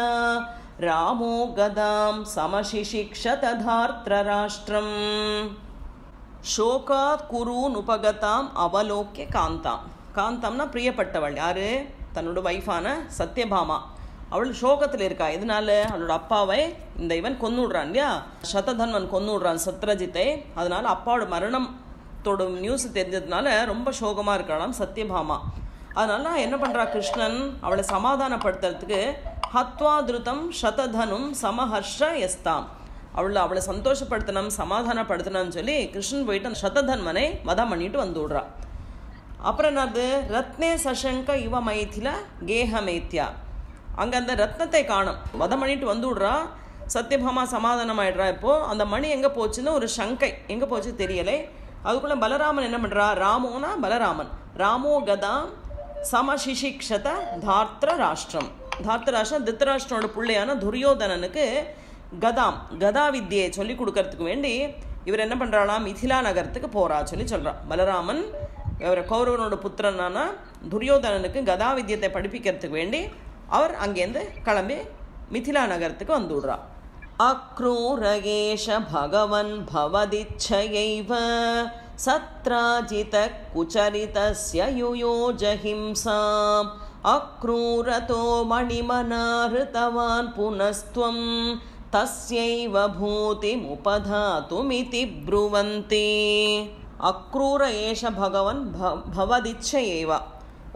रामो गदां समशिशिक्षत धार्तराष्ट्रम्. शोकात् कुरून् उपगताम् अवलोक्य कान्ताम्. காந்தம்னா பிரியப்பட்டவள். யாரு, தன்னோட வைஃபான சத்யபாமா. அவள் சோகத்தில் இருக்கா. இதனால அவளோட அப்பாவை இந்த இவன் கொன்னுடுறான் இல்லையா, சததன்வன் கொன்னுடுறான் சத்ரஜித்தை. அதனால அப்பாவோட மரணத்தோட நியூஸ் தெரிஞ்சதுனால ரொம்ப சோகமாக இருக்கலாம் சத்யபாமா. அதனால என்ன பண்ணுறா கிருஷ்ணன், அவளை சமாதானப்படுத்துறதுக்கு ஹத்வா திருத்தம் சததனும் சமஹர்ஷ எஸ்தாம், அவளை சந்தோஷப்படுத்தணும் சமாதானப்படுத்தணும்னு சொல்லி கிருஷ்ணன் போயிட்டு அந்த சததன்வனை வதம் பண்ணிட்டு வந்து விடுறா. அப்புறம் என்னது, ரத்னே சசங்க இவ மைத்தில கேஹமேத்யா. அங்கே அந்த ரத்னத்தை காணும், வதம் பண்ணிட்டு வந்து விடுறா. சத்யபாமா சமாதானம் ஆயிடுறா. இப்போது அந்த மணி எங்கே போச்சுன்னு ஒரு சங்கை, எங்கே போச்சு தெரியலை. அதுக்குள்ளே பலராமன் என்ன பண்ணுறா, ராமோனா பலராமன், ராமோ கதாம் சமசிஷிக்ஷத தார்த்திர ராஷ்டிரம். தார்த்தராஷ்டிரம் திருத்தராஷ்டிரனோட பிள்ளையான துரியோதனனுக்கு கதா வித்தியை சொல்லி கொடுக்கறதுக்கு வேண்டி இவர் என்ன பண்ணுறாளாம், மிதிலா நகரத்துக்கு போகிறா சொல்லி சொல்கிறான். பலராமன் இவர் கௌரவனோட புத்திரனான துரியோதனனுக்கு கதா வித்தியத்தை படிப்பிக்கிறதுக்கு வேண்டி அவர் அங்கேருந்து கிளம்பி மிதிலா நகரத்துக்கு வந்து விடுறா. அக்ரூரகேஷ பகவன் பவதிச்சையைவ சத்ராஜித குச்சரிதஸ்ய யுயோஜஹிம்சாம் அக்ரூரதோ மணிமனாஹ்ருதவான் புனஸ்த்வம் தஸ்யைவ பூதிமுபதாதுமிதி ப்ருவந்தி. அக்ரூர ஏஷ பகவன் பவதிச்சையேவா,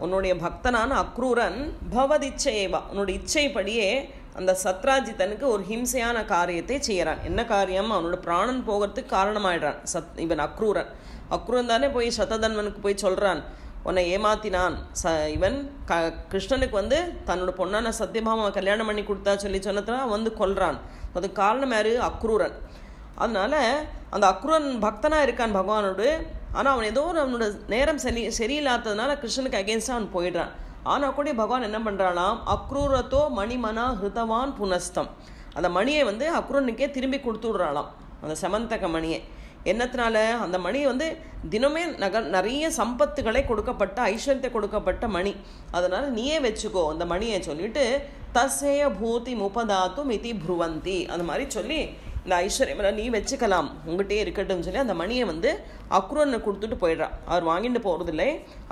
உன்னுடைய பக்தனான அக்ரூரன் பவதிச்சையேவா, உன்னுடைய இச்சைப்படியே அந்த சத்ராஜித்தனுக்கு ஒரு ஹிம்சையான காரியத்தை செய்கிறான். என்ன காரியம், அவனோட பிராணன் போகிறதுக்கு காரணமாயிடுறான் இவன் அக்ரூரன் தானே போய் சததன்வனுக்கு போய் சொல்கிறான், உன்னை ஏமாத்தினான் இவன் கிருஷ்ணனுக்கு வந்து தன்னோட பொண்ணான சத்யபாமாவை கல்யாணம் பண்ணி கொடுத்தா சொல்லி சொன்னதுனா வந்து கொல்றான். அதுக்கு காரணம் யாரு, அக்ரூரன். அதனால அந்த அக்ரூரன் பக்தனாக இருக்கான் பகவானோடு. ஆனால் அவன் ஏதோ அவனோட நேரம் சரியில்லாததுனால கிருஷ்ணனுக்கு அகேன்ஸ்டாக அவன் போயிடுறான். ஆனால் கூட பகவான் என்ன பண்ணுறானாம், அக்ரூரத்தோ மணிமனா ஹிருதவான் புனஸ்தம், அந்த மணியை வந்து அக்ரூரனுக்கே திரும்பி கொடுத்து விடுறாளாம், அந்த செமந்தக மணியை. என்னத்தினால, அந்த மணி வந்து தினமே நிறைய சம்பத்துகளை கொடுக்கப்பட்ட ஐஸ்வர்யத்தை கொடுக்கப்பட்ட மணி, அதனால் நீயே வச்சுக்கோ அந்த மணியை சொல்லிட்டு தஸ்ய பூதி முபதாத்து மிதி ப்ருவந்தி, அந்த மாதிரி சொல்லி இந்த ஐஸ்வர்யம் நீ வச்சுக்கலாம், உங்கள்கிட்டயே இருக்கட்டும் சொல்லி அந்த மணியை வந்து அக்ரூரனை கொடுத்துட்டு போயிடுறான். அவர் வாங்கிட்டு போகிறதில்லை,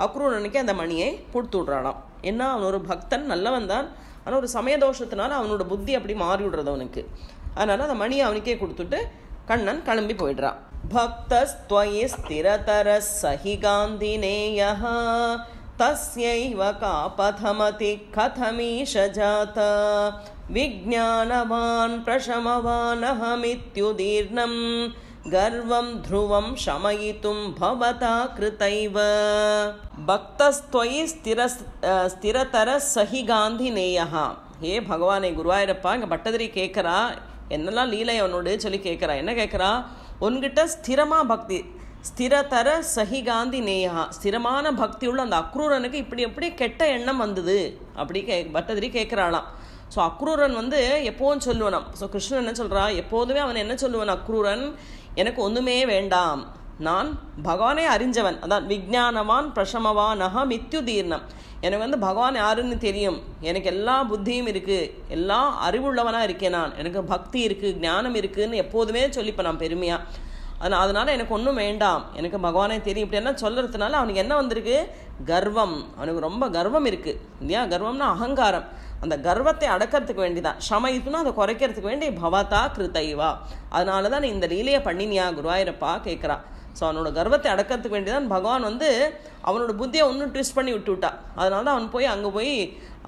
அக்ரூரனுக்கே அந்த மணியை கொடுத்து விட்றானாம். ஏன்னா அவன் ஒரு பக்தன், நல்லவன் தான், ஆனால் ஒரு சமயதோஷத்தினால அவனோட புத்தி அப்படி மாறி விடுறது அவனுக்கு. அதனால் அந்த மணியை அவனுக்கே கொடுத்துட்டு கண்ணன் கிளம்பி போயிடுறான். பக்தஸ்த்வயி ஸ்திரதர சஹி காந்தினேயஹ தஸ்யைவ காபதமதி கதமீஷ ஜாத விஜ்ஞானவான் பிரஷமவானஹமித்யுதீர்ணம் கர்வம் த்ருவம் ஷமயித்தும் பவதா கிருதைவ. பக்தஸ்த்வயி ஸ்திரதர சஹி காந்தினேயஹா. ஏ பகவானே குருவாயூரப்பா, இங்கே பட்டதிரி கேட்குறா, என்னெல்லாம் லீலை அவனோடு சொல்லி கேட்குறா. என்ன கேட்குறா? உன்கிட்ட ஸ்திரமாக பக்தி, ஸ்திரதர சஹி காந்தி நேயா, ஸ்திரமான பக்தி உள்ள அந்த அக்ரூரனுக்கு இப்படி எப்படி கெட்ட எண்ணம் வந்தது அப்படி பட்டதிரி கேட்குறாளாம். ஸோ அக்ரூரன் வந்து எப்போவும் சொல்லுவானாம். ஸோ கிருஷ்ணன் என்ன சொல்கிறா, எப்போதுமே அவன் என்ன சொல்லுவான், அக்ரூரன் எனக்கு ஒன்றுமே வேண்டாம், நான் பகவானே அறிஞ்சவன், அதான் விஜ்ஞானவான் பிரஷமவானஹ மித்யுதீர்ணம், எனக்கு வந்து பகவான் யாருன்னு தெரியும், எனக்கு எல்லா புத்தியும் இருக்குது, எல்லா அறிவுள்ளவனாக இருக்கேன் நான், எனக்கு பக்தி இருக்குது, ஞானம் இருக்குதுன்னு எப்போதுமே சொல்லிப்பேன் நான் பெருமையாக. அதனால் எனக்கு ஒன்றும் வேண்டாம், எனக்கு பகவானே தெரியும் இப்படி என்ன சொல்கிறதுனால அவனுக்கு என்ன வந்திருக்கு, கர்வம். அவனுக்கு ரொம்ப கர்வம் இருக்குது இல்லையா. கர்வம்னா அகங்காரம். அந்த கர்வத்தை அடக்கிறதுக்கு வேண்டிதான், ஷமயித்துனா அதை குறைக்கிறதுக்கு வேண்டி பவதா கிருத்தைவா, அதனால தான் நீ இந்த லீலையை பண்ணினியா குருவாயூரப்பா கேட்குறா. ஸோ அவனோட கர்வத்தை அடக்கிறதுக்கு வேண்டிதான் பகவான் வந்து அவனோட புத்தியை ஒன்றும் ட்விஸ்ட் பண்ணி விட்டுவிட்டா. அதனால தான் அவன் போய் அங்கே போய்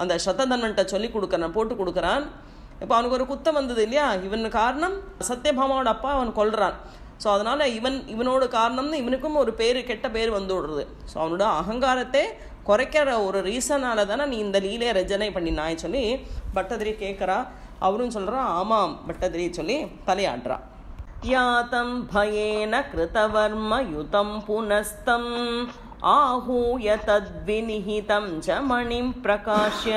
அந்த சத்ததன்வன்ட்ட சொல்லி கொடுக்குறான், போட்டு கொடுக்குறான். இப்போ அவனுக்கு ஒரு குத்தம் வந்தது இல்லையா, இவன் காரணம் சத்யபாமாவோட அப்பா அவன் கொல்றான். ஸோ அதனால் இவனோட காரணம்னு இவனுக்கும் ஒரு பேர், கெட்ட பேர் வந்து விடுறது. ஸோ அவனோட அகங்காரத்தை குறைக்கிற ஒரு ரீசனால தானே நீ இந்த லீலையை ரஜனை பண்ணினாய் சொல்லி பட்டதிரி கேட்குறா. அவரும் சொல்கிறான் ஆமாம் பட்டதிரி சொல்லி தலையாடுறா. யாத்தம் பயேன கிருதவர்ம யுதம் புனஸ்தம் ஆஹூய தத்விநிஹிதம் ச மணிம் பிரகாஷ்ய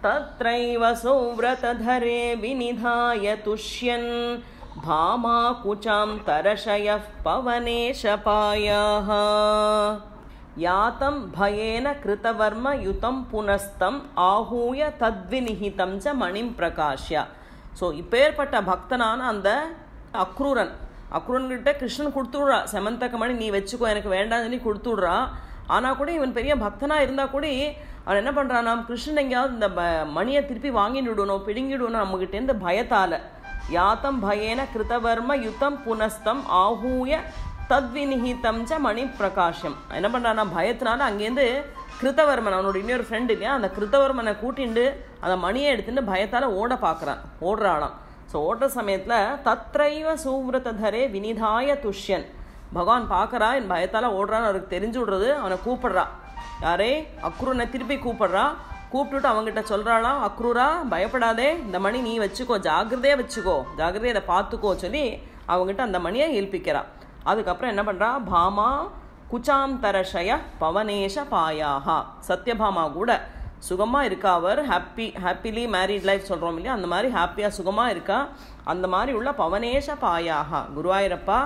தத்ரைவ சௌவ்ரததரே விநிதாய துஷ்யன் பாமா குச்சாம் தரஷயஃப் பவனேஷபாயாஹ. யாத்தம் பயேன கிருதவர்ம யுதம் புனஸ்தம் ஆஹூய தத்விநிஹிதம் ச மணிம் பிரகாஷ்ய. ஸோ இப்பேற்பட்ட பக்தனான அந்த அக்ரூரன்கிட்ட கிருஷ்ணன் கொடுத்துடுறா, செமந்தக மணி நீ வச்சுக்கோ, எனக்கு வேண்டாம் சொல்லி கொடுத்துடுறா. ஆனால் கூட இவன் பெரிய பக்தனாக இருந்தால் கூட அவன் என்ன பண்ணுறான், நாம் கிருஷ்ணன் எங்கேயாவது இந்த மணியை திருப்பி வாங்கிவிடணும், பிடுங்கிடணும் நம்மகிட்டேருந்து பயத்தால். யாத்தம் பயேன கிருதவர்ம யுத்தம் புனஸ்தம் ஆஹூய தத்விநிஹிதம் ச மணி பிரகாஷம். என்ன பண்ணுறான்னா பயத்தினால அங்கேருந்து கிருத்தவர்மன், அவனோட இன்னொரு ஃப்ரெண்டு இல்லையா, அந்த கிருத்தவர்மனை கூட்டிண்டு அந்த மணியை எடுத்துட்டு பயத்தால் ஓடுறாளாம். ஸோ ஓடுற சமயத்தில் தத்ரைவ சூவ்ரதரே வினிதாய துஷ்யன், பகவான் பார்க்குறா என் பயத்தால் ஓடுறான்னு அவருக்கு தெரிஞ்சு விடுறது. அவனை கூப்பிடுறா, யாரே அக்ரூரனை திருப்பி கூப்பிடுறா. கூப்பிட்டுட்டு அவங்ககிட்ட சொல்கிறாளாம், அக்ரூரா பயப்படாதே, இந்த மணி நீ வச்சுக்கோ, ஜாகிரதையாக வச்சுக்கோ, ஜாகிரதையை அதை பார்த்துக்கோ சொல்லி அவங்ககிட்ட அந்த மணியை ஏல்பிக்கிறா. அதுக்கப்புறம் என்ன பண்ணுறா, பாமா குச்சாம் தரஷய பவனேஷ பாயாஹா. சத்யபாமா கூட சுகமாக இருக்கா, அவர் ஹாப்பிலி மேரிட் லைஃப் சொல்கிறோம் இல்லையா, அந்த மாதிரி ஹாப்பியாக சுகமாக இருக்கா. அந்த மாதிரி உள்ள பவனேஷ பாயாஹா, குருவாயூரப்பா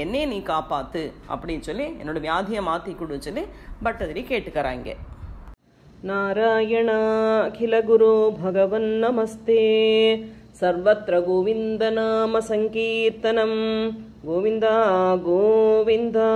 என்னையே நீ காப்பாத்து அப்படின்னு சொல்லி என்னோட வியாதியை மாற்றி கொடு சொல்லி பட்டதிரி கேட்டுக்கிறாங்க. நாராயணா அகில குரு பகவன் நமஸ்தே. சர்வத்ர கோவிந்த நாம சங்கீர்த்தனம் கோவிந்தா கோவிந்தா.